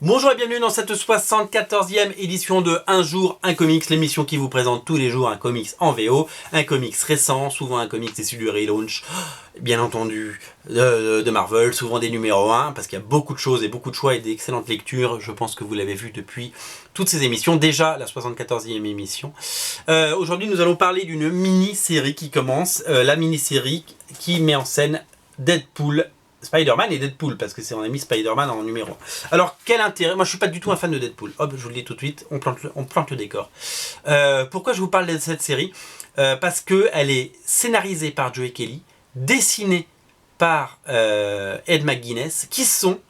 Bonjour et bienvenue dans cette 74e édition de Un jour, un comics, l'émission qui vous présente tous les jours un comics en VO, un comics récent, souvent un comics issu du relaunch, bien entendu, de Marvel, souvent des numéros 1, parce qu'il y a beaucoup de choses et beaucoup de choix et d'excellentes lectures, je pense que vous l'avez vu depuis toutes ces émissions, déjà la 74e émission. Aujourd'hui nous allons parler d'une mini-série qui commence, la mini-série qui met en scène Deadpool, Spider-Man et Deadpool, parce que on a mis Spider-Man en numéro 1. Alors, quel intérêt? Moi, je suis pas du tout un fan de Deadpool. Hop, je vous le dis tout de suite, on plante le décor. Pourquoi je vous parle de cette série? Parce qu'elle est scénarisée par Joe Kelly, dessinée par Ed McGuinness, qui sont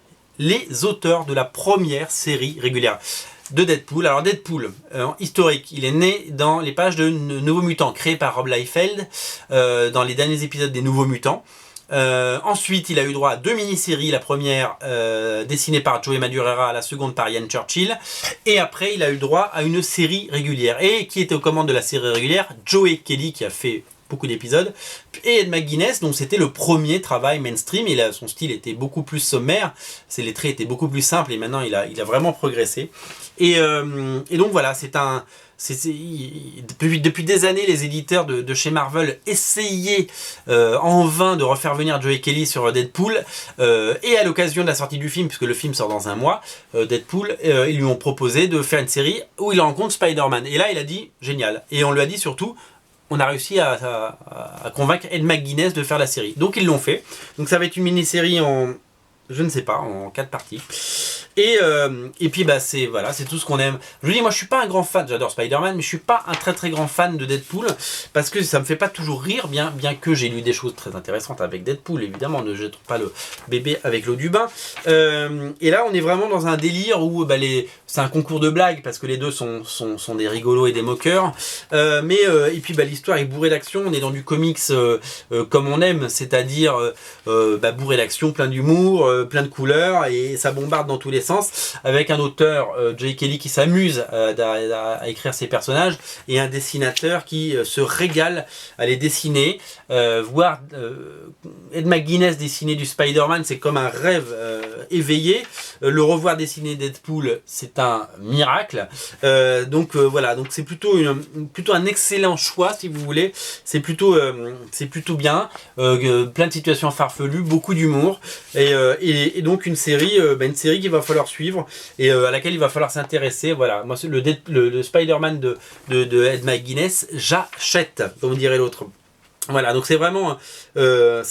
les auteurs de la première série régulière de Deadpool. Alors Deadpool, historique, il est né dans les pages de Nouveaux Mutants, créé par Rob Liefeld, dans les derniers épisodes des Nouveaux Mutants. Ensuite, il a eu droit à 2 mini-séries, la première dessinée par Joey Madureira, la seconde par Ian Churchill, et après il a eu droit à une série régulière. Et qui était aux commandes de la série régulière? Joe Kelly, qui a fait beaucoup d'épisodes, et Ed McGuinness, dont c'était le premier travail mainstream. Son style était beaucoup plus sommaire, les traits étaient beaucoup plus simples, et maintenant il a vraiment progressé. Et donc voilà, depuis des années, les éditeurs de chez Marvel essayaient en vain de refaire venir Joe Kelly sur Deadpool, et à l'occasion de la sortie du film, puisque le film sort dans un mois, Deadpool, ils lui ont proposé de faire une série où il rencontre Spider-Man. Et là, il a dit génial. Et on lui a dit surtout, on a réussi à convaincre Ed McGuinness de faire la série. Donc ils l'ont fait. Donc ça va être une mini-série en 4 parties. Et puis c'est tout ce qu'on aime. Je vous dis, moi je suis pas un grand fan, j'adore Spider-Man, mais je suis pas un très très grand fan de Deadpool, parce que ça me fait pas toujours rire, bien que j'ai lu des choses très intéressantes avec Deadpool, évidemment, ne jetons pas le bébé avec l'eau du bain. Et là on est vraiment dans un délire où c'est un concours de blagues, parce que les deux sont des rigolos et des moqueurs. Et puis l'histoire est bourrée d'action, on est dans du comics comme on aime, c'est-à-dire bourré d'action, plein d'humour, plein de couleurs, et ça bombarde dans tous les sens, avec un auteur, Joe Kelly, qui s'amuse à écrire ses personnages, et un dessinateur qui se régale à les dessiner. Voir Ed McGuinness dessiner du Spider-Man, c'est comme un rêve éveillé. Le revoir dessiner Deadpool, c'est un miracle. Donc c'est plutôt un excellent choix, si vous voulez. C'est plutôt bien. Plein de situations farfelues, beaucoup d'humour, et donc une série qu'il va falloir suivre, et à laquelle il va falloir s'intéresser. Voilà, moi le Spider-Man de Ed McGuinness, j'achète, comme dirait l'autre. Voilà, donc c'est vraiment un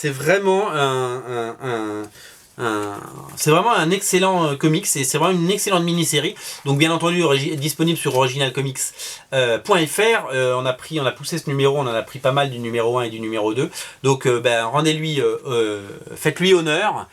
excellent comics, et c'est vraiment une excellente mini-série. Donc bien entendu disponible sur originalcomics.fr. On a poussé ce numéro, on en a pris pas mal du numéro 1 et du numéro 2. Donc rendez-lui, faites-lui honneur,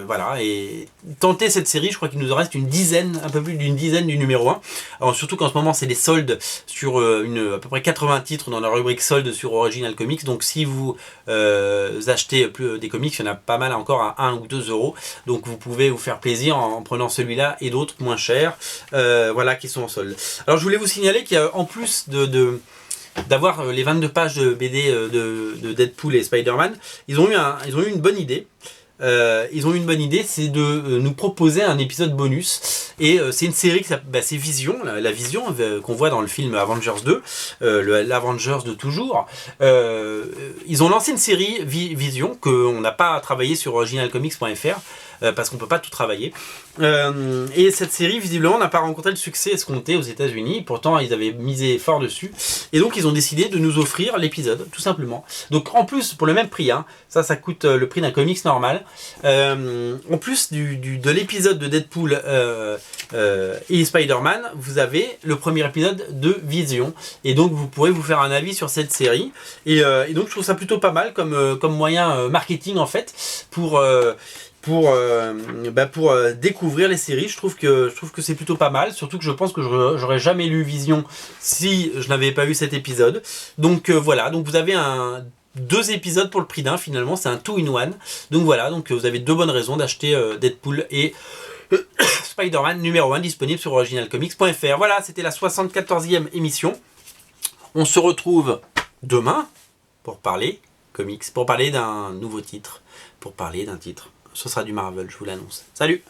voilà, et tentez cette série. Je crois qu'il nous en reste un peu plus d'une dizaine du numéro 1. Alors, surtout qu'en ce moment c'est des soldes sur à peu près 80 titres dans la rubrique soldes sur Original Comics. Donc si vous achetez des comics, il y en a pas mal encore à 1 ou 2 euros, donc vous pouvez vous faire plaisir en prenant celui-là et d'autres moins chers, qui sont en solde. Alors je voulais vous signaler qu'il y a, en plus d'avoir les 22 pages de BD de Deadpool et Spider-Man, ils ont eu une bonne idée. C'est de nous proposer un épisode bonus, et c'est une série qui s'appelle Vision, la Vision qu'on voit dans le film Avengers 2, l'Avengers de toujours. Ils ont lancé une série Vision qu'on n'a pas travaillé sur originalcomics.fr, parce qu'on peut pas tout travailler. Et cette série, visiblement, n'a pas rencontré le succès escompté aux États-Unis. Pourtant, ils avaient misé fort dessus. Et donc, ils ont décidé de nous offrir l'épisode, tout simplement. Donc, en plus, pour le même prix, ça coûte le prix d'un comics normal. En plus de l'épisode de Deadpool et Spider-Man, vous avez le premier épisode de Vision. Et donc, vous pourrez vous faire un avis sur cette série. Et donc, je trouve ça plutôt pas mal comme moyen marketing, en fait, pour découvrir les séries. Je trouve que c'est plutôt pas mal, surtout que je pense que j'aurais jamais lu Vision si je n'avais pas eu cet épisode. Donc voilà, donc vous avez 2 épisodes pour le prix d'un, finalement, c'est un 2-in-1. Donc voilà, donc vous avez 2 bonnes raisons d'acheter Deadpool et Spider-Man numéro 1, disponible sur originalcomics.fr. Voilà, c'était la 74e émission. On se retrouve demain pour parler comics, pour parler d'un nouveau titre, pour parler d'un titre ce sera du Marvel, je vous l'annonce. Salut!